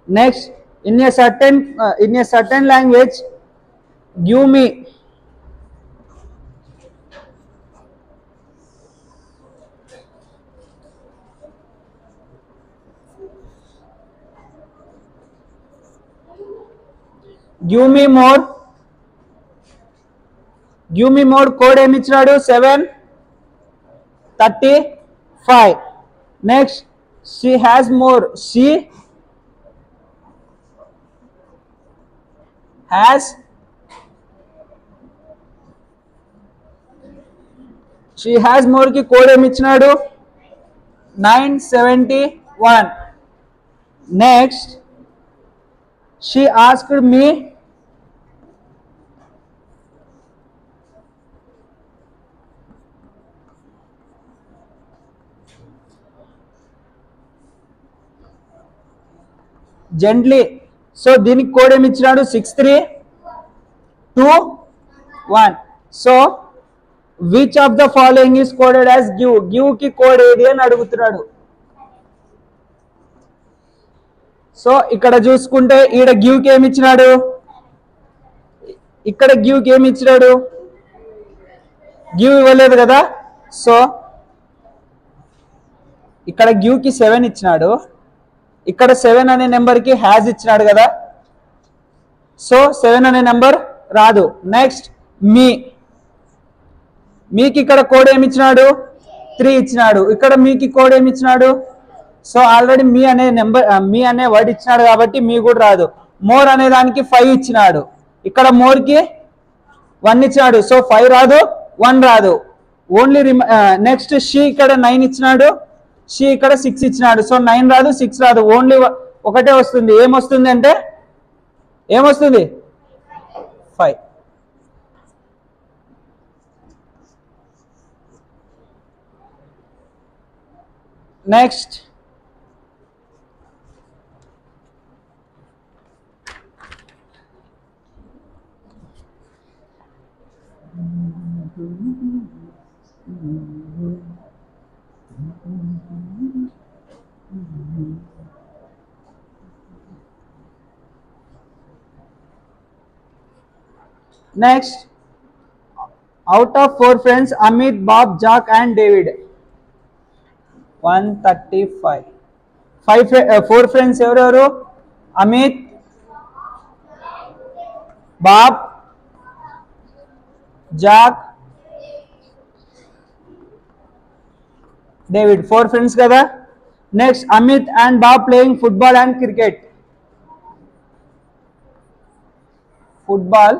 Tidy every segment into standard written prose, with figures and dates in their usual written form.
Next, in a certain language, give me. Give me more. Give me more code em ichchadu 7:35. Next, she has more. She has more ki code em ichchadu 971. Next, she asked me gently. So దీనికి code ఏమి ఇచ్చినాడు 6321. So which of the following is coded as give. Give కి code ఏది అని అడుగుతున్నాడు. So ఇక్కడ చూసుకుంటే ఈడ గివ్ కి ఏమి ఇచ్చినాడు, ఇక్కడ గివ్ కి ఏమి ఇచ్చినాడు, గివ్ ఇవ్వలేదు కదా. సో ఇక్కడ గివ్ కి 7 ఇచ్చినాడు, ఇక్కడ 7 అనే నెంబర్ కి హ్యాజ్ ఇచ్చినాడు కదా. సో 7 అనే నెంబర్ రాదు. నెక్స్ట్ మీకి ఇక్కడ కోడ్ ఏమి ఇచ్చినాడు 3 ఇచ్చినాడు, ఇక్కడ మీకి కోడ్ ఏమి ఇచ్చినాడు. సో ఆల్రెడీ మీ అనే వర్డ్ ఇచ్చినాడు కాబట్టి మీ కూడా రాదు. మోర్ అనే దానికి 5 ఇచ్చినాడు, ఇక్కడ మోర్ కి 1 ఇచ్చినాడు. సో 5 రాదు, 1 రాదు. ఓన్లీ నెక్స్ట్ షీ ఇక్కడ 9 ఇచ్చినాడు, షీ ఇక్కడ 6 ఇచ్చినాడు. సో 9 రాదు, 6 రాదు, ఓన్లీ ఒకటే వస్తుంది. ఏమొస్తుంది అంటే ఏమొస్తుంది 5. Next out of 4 friends, Amit, Bob, Jack and David. 135. 4 friends ఎవరెవరు? Amit, Bob, Jack, David. 4 friends కదా. Next Amit and Bob playing football and cricket. Football,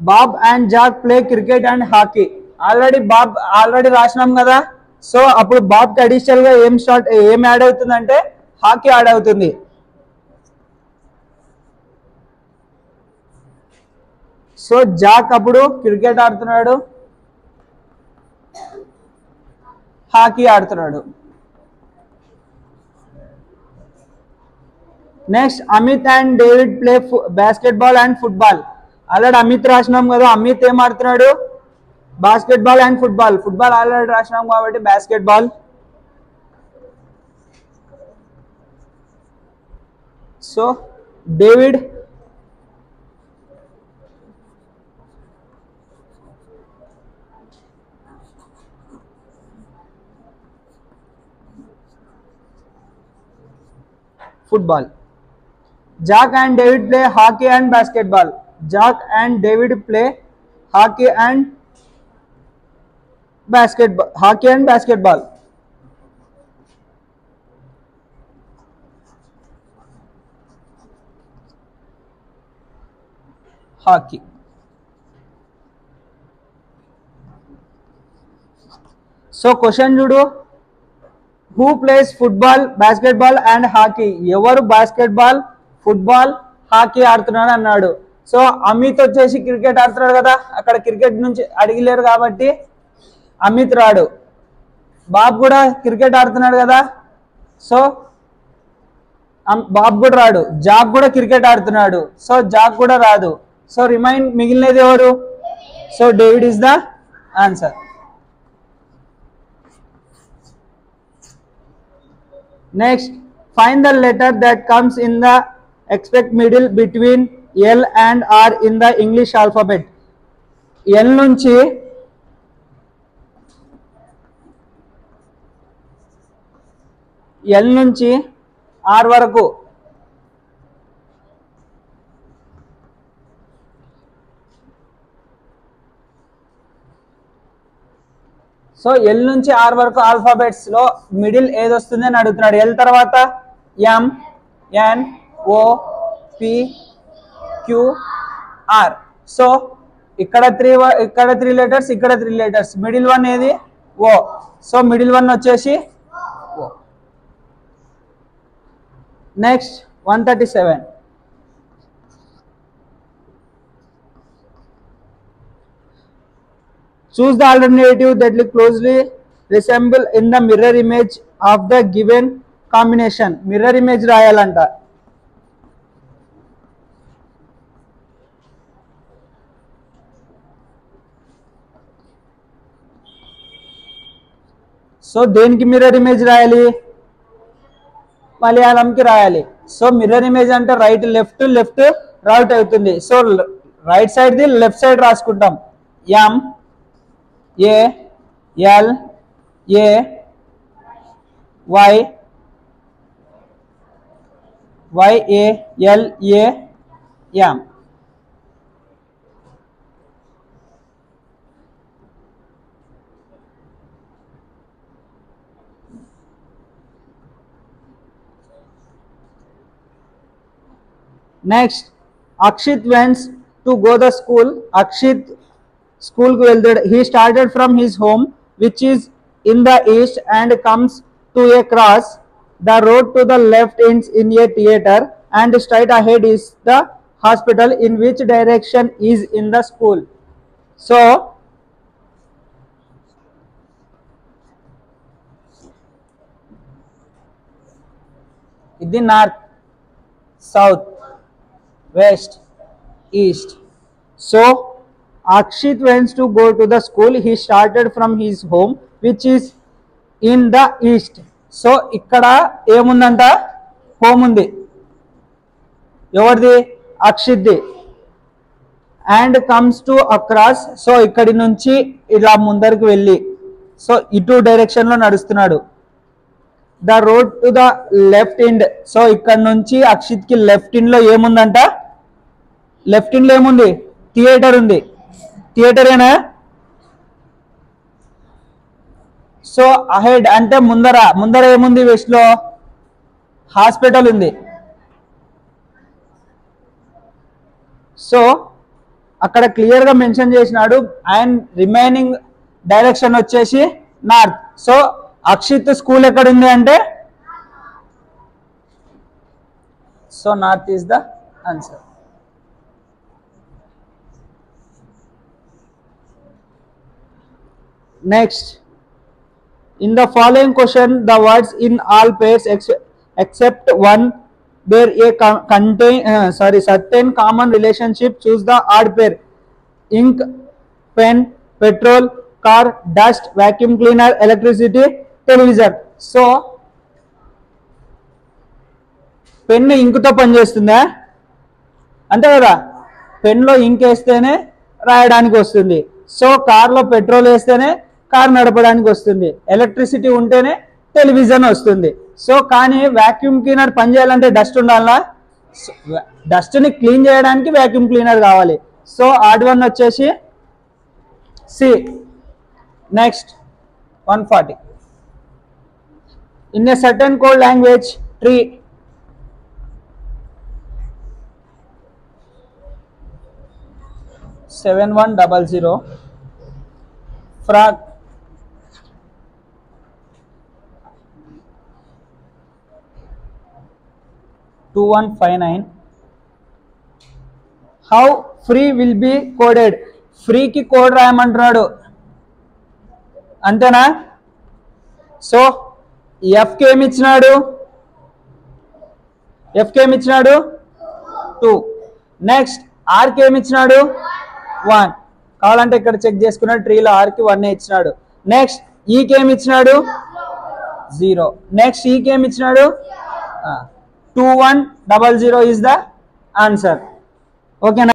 Bob and Jack play cricket and hockey. Already రాసినాం కదా. So అప్పుడు Bob కి additional గా ఏం add అవుతుందంటే hockey add అవుతుంది. సో జాక్ అప్పుడు క్రికెట్ ఆడుతున్నాడు, హాకీ ఆడుతున్నాడు. Next Amit and David play basketball and football. Already Amit రాసినాం కదా. అమిత్ ఏం ఆడుతున్నాడు? Basketball and football. Football already రాసినాం కాబట్టి basketball. So David football. Jack and David play hockey and basketball. Jack and David play hockey and basketball. Hockey and basketball. Hockey. So question చూడు. Who plays football, basketball and hockey? ఎవరు basketball, football, hockey ఆడుతున్నాడు అన్నాడు. So Amit వచ్చేసి cricket ఆడుతున్నాడు కదా. అక్కడ cricket నుంచి అడిగలేరు కాబట్టి అమిత్ రాడు. బాబ్ కూడా క్రికెట్ ఆడుతున్నాడు కదా. సో బాబు కూడా రాడు. జాక్ కూడా క్రికెట్ ఆడుతున్నాడు, సో జాక్ కూడా రాదు. సో మిగిలినది ఎవరు? So David is the answer. Next, find the letter that comes in the expect middle between L and R in the English alphabet. L నుంచి ఆర్ వరకు సో ఎల్ నుంచి R వరకు alphabets లో middle ఏది వస్తుంది అని అడుగుతున్నాడు. ఎల్ తర్వాత M, N, O, P, Q, R. So ఇక్కడ త్రీ లెటర్స్, ఇక్కడ 3 లెటర్స్. మిడిల్ వన్ ఏది? ఓ. సో మిడిల్ వన్ వచ్చేసి ఓ. Next 137. Choose the alternative that will closely resemble in the mirror image of the given combination. Mirror image రాయాలంట. So దేనికి mirror image రాయాలి? మలయాళంకి రాయాలి. So mirror image అంటే right left, left right అవుతుంది. So right side the left side రాసుకుంటాం. M, A, L, A, Y, Y, A, L, A, M. Next, Akshit went to go the school. Akshit school కు వెళ్తాడు. he started from his home which is in the east and comes to a cross. The road to the left ends in a theater and straight ahead is the hospital. In which direction is in the school? So ఇది north, south, west, east. So Akshit went to go to the school. He started from his home which is in the east. So ఇక్కడ ఏముందంట? Home ఉంది. ఎవరిది? అక్షిత్ది. And comes to across. So ఇక్కడి నుంచి ఇలా ముందరికి వెళ్ళి సో ఇటు డైరెక్షన్ లో నడుస్తున్నాడు. The road to the left end. So ఇక్కడ నుంచి అక్షిత్ కి లెఫ్ట్ ఎండ్ లో ఏముందంట? లెఫ్ట్ ఎండ్ లో ఏముంది? థియేటర్ ఉంది. థియేటరేనా? సో అహెడ్ అంటే ముందర ఏముంది? వెస్ట్ లో హాస్పిటల్ ఉంది. సో అక్కడ క్లియర్ గా మెన్షన్ చేసినాడు. అండ్ రిమైనింగ్ డైరెక్షన్ వచ్చేసి నార్త్. సో అక్షిత్ స్కూల్ ఎక్కడ ఉంది అంటే so north is the answer. Next, in the following question, the words in all pairs except one bear a certain common relationship. Choose the odd pair. Ink, pen, petrol, car, dust, vacuum cleaner, electricity, television. So pen ఇంకుతో పనిచేస్తుందా? అంతే కదా. పెన్లో ఇంక్ వేస్తేనే రాయడానికి వస్తుంది. So కార్లో petrol వేస్తేనే car నడపడానికి వస్తుంది. ఎలక్ట్రిసిటీ ఉంటేనే టెలివిజన్ వస్తుంది. సో కానీ వాక్యూమ్ క్లీనర్ పనిచేయాలంటే డస్ట్ ఉండాలా? డస్ట్ని క్లీన్ చేయడానికి వాక్యూమ్ క్లీనర్ కావాలి. సో ఆడ్ వన్ వచ్చేసి C. Next 140. In a certain code language tree 7100 frog 2159. How free will be coded? Free కి కోడ్ రాయమంటున్నాడు అంతేనా? సో ఎఫ్ కి ఏమి ఇచ్చినాడు? ఎఫ్కి ఏమి ఇచ్చినాడు 2. నెక్స్ట్ ఆర్కి ఏమి ఇచ్చినాడు 1. కావాలంటే ఇక్కడ చెక్ చేసుకున్నాడు, ట్రీలో ఆర్కి 1 ఇచ్చినాడు. నెక్స్ట్ ఈకి ఏమి ఇచ్చినాడు 0. నెక్స్ట్ ఈకి ఏమి ఇచ్చినాడు 2100 ఈజ్ ద ఆన్సర్. ఓకేనా?